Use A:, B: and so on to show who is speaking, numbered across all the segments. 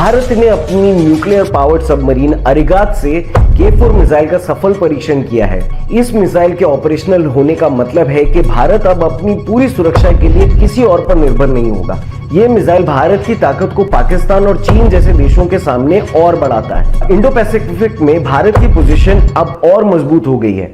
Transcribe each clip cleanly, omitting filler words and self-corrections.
A: भारत ने अपनी nuclear powered submarine अरिगात से K4 मिसाइल का सफल परीक्षण किया है। इस मिसाइल के ऑपरेशनल होने का मतलब है कि भारत अब अपनी पूरी सुरक्षा के लिए किसी और पर निर्भर नहीं होगा। ये मिसाइल भारत की ताकत को पाकिस्तान और चीन जैसे देशों के सामने और बढ़ाता है। इंडो पैसिफिक में भारत की पोजीशन अब और मजबूत हो गई है।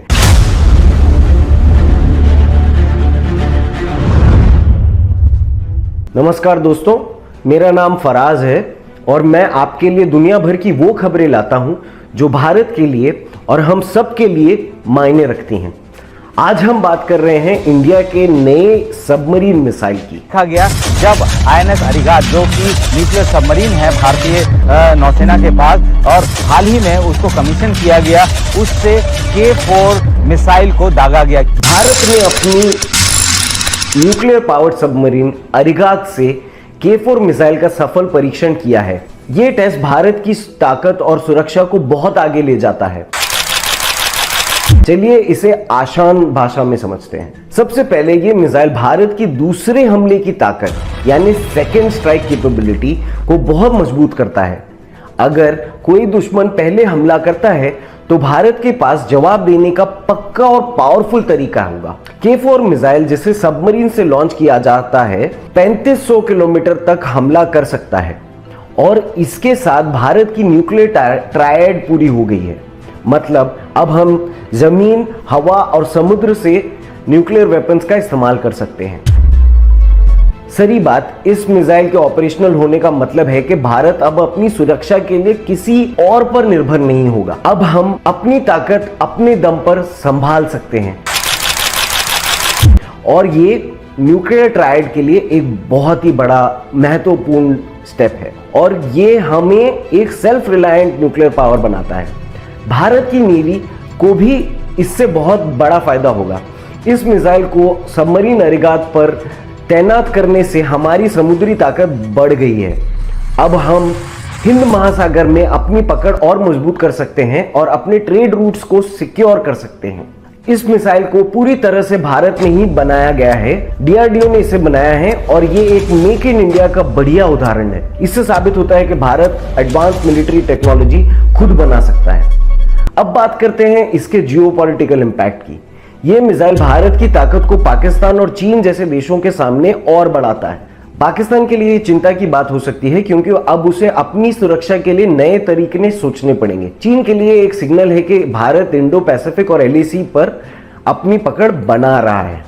A: नमस्कार दोस्तों, मेरा नाम फराज है और मैं आपके लिए दुनिया भर की वो खबरें लाता हूं जो भारत के लिए और हम सब के लिए मायने रखती हैं। आज हम बात कर रहे हैं इंडिया के नए सबमरीन मिसाइल की।
B: देखा गया जब INS अरिगात जो कि न्यूक्लियर सबमरीन है भारतीय नौसेना के पास, और हाल ही में उसको कमीशन किया गया, उससे K4 मिसाइल को दागा गया।
A: भारत ने अपनी न्यूक्लियर पावर्ड सबमरीन अरिगात से K4 मिसाइल का सफल परीक्षण किया है। यह टेस्ट भारत की ताकत और सुरक्षा को बहुत आगे ले जाता है। चलिए इसे आसान भाषा में समझते हैं। सबसे पहले यह मिसाइल भारत की दूसरे हमले की ताकत यानी सेकेंड स्ट्राइक कैपेबिलिटी को बहुत मजबूत करता है। अगर कोई दुश्मन पहले हमला करता है तो भारत के पास जवाब देने का पक्का और पावरफुल तरीका होगा। K4 मिसाइल जिसे सबमरीन से लॉन्च किया जाता है 3500 किलोमीटर तक हमला कर सकता है और इसके साथ भारत की न्यूक्लियर ट्रायड पूरी हो गई है। मतलब अब हम जमीन, हवा और समुद्र से न्यूक्लियर वेपन्स का इस्तेमाल कर सकते हैं। सही बात, इस मिसाइल के ऑपरेशनल होने का मतलब है कि भारत अब अपनी सुरक्षा के लिए किसी और पर निर्भर नहीं होगा। अब हम अपनी ताकत अपने दम पर संभाल सकते हैं और ये न्यूक्लियर ट्रायड के लिए एक बहुत ही बड़ा महत्वपूर्ण स्टेप है और ये हमें एक सेल्फ रिलायंट न्यूक्लियर पावर बनाता है। भारत की नेवी को भी इससे बहुत बड़ा फायदा होगा। इस मिसाइल को सबमरीन अरिगात पर तैनात करने से हमारी समुद्री ताकत बढ़ गई है। अब हम हिंद महासागर में अपनी पकड़ और मजबूत कर सकते हैं और अपने ट्रेड रूट्स को सिक्योर कर सकते हैं। इस मिसाइल को पूरी तरह से भारत में ही बनाया गया है। DRDO ने इसे बनाया है और ये एक मेक इन इंडिया का बढ़िया उदाहरण है। इससे साबित होता है कि भारत एडवांस मिलिट्री टेक्नोलॉजी खुद बना सकता है। अब बात करते हैं इसके जियोपॉलिटिकल इंपैक्ट की। यह मिसाइल भारत की ताकत को पाकिस्तान और चीन जैसे देशों के सामने और बढ़ाता है। पाकिस्तान के लिए चिंता की बात हो सकती है क्योंकि अब उसे अपनी सुरक्षा के लिए नए तरीके सोचने पड़ेंगे। चीन के लिए एक सिग्नल है कि भारत इंडो पैसिफिक और LAC पर अपनी पकड़ बना रहा है,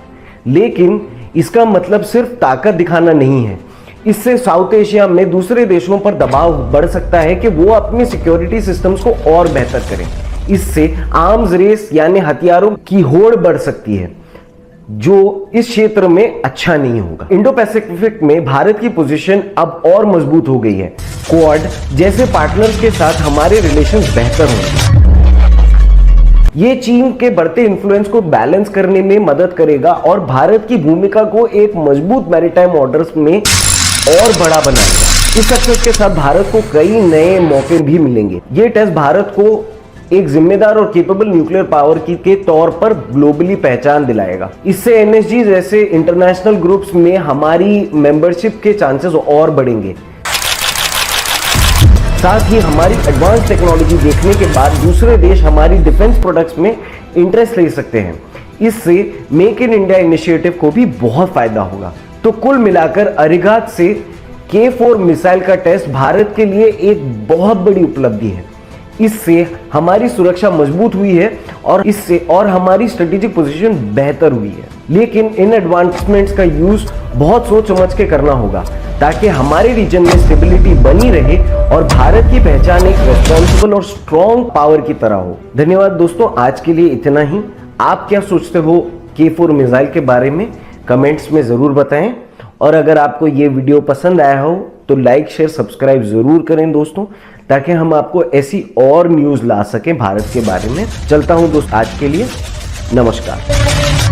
A: लेकिन इसका मतलब सिर्फ ताकत दिखाना नहीं है। इससे साउथ एशिया में दूसरे देशों पर दबाव बढ़ सकता है कि वो अपनी सिक्योरिटी सिस्टम्स को और बेहतर करें। इससे आर्म्स रेस यानी हथियारों की होड़ बढ़ सकती है, जो इस क्षेत्र में अच्छा नहीं होगा। इंडो पैसिफिक में भारत की पोजीशन अब और मजबूत हो गई है। क्वाड जैसे पार्टनर्स के साथ हमारे रिलेशंस बेहतर होंगे। ये चीन के बढ़ते इन्फ्लुएंस को बैलेंस करने में मदद करेगा और भारत की भूमिका को एक मजबूत मैरीटाइम ऑर्डर्स में और बड़ा बनाएगा। इस सक्सेस के साथ भारत को कई नए मौके भी मिलेंगे। ये टेस्ट भारत को एक जिम्मेदार और केपेबल न्यूक्लियर पावर के तौर पर ग्लोबली पहचान दिलाएगा। इससे NSG जैसे इंटरनेशनल ग्रुप्स में हमारी मेंबरशिप के चांसेस और बढ़ेंगे। साथ ही हमारी एडवांस टेक्नोलॉजी देखने के बाद दूसरे देश हमारी डिफेंस प्रोडक्ट्स में इंटरेस्ट ले सकते हैं। इससे मेक इन इंडिया इनिशिएटिव को भी बहुत फायदा होगा। तो कुल मिलाकर अरिगात से K4 मिसाइल का टेस्ट भारत के लिए एक बहुत बड़ी उपलब्धि है। इससे हमारी सुरक्षा मजबूत हुई है और हमारी स्ट्रेटेजिक पोजीशन बेहतर हुई है। लेकिन इन एडवांसमेंट्स का यूज बहुत सोच समझ के करना होगा ताकि हमारे रीजन में स्टेबिलिटी बनी रहे और भारत की पहचान एक रेस्पॉन्सिबल और स्ट्रॉन्ग पावर की तरह हो। धन्यवाद दोस्तों, आज के लिए इतना ही। आप क्या सोचते हो K4 मिसाइल के बारे में कमेंट्स में जरूर बताएं और अगर आपको ये वीडियो पसंद आया हो तो लाइक, शेयर, सब्सक्राइब जरूर करें दोस्तों, ताकि हम आपको ऐसी और न्यूज़ ला सकें भारत के बारे में। चलता हूं दोस्त, आज के लिए नमस्कार।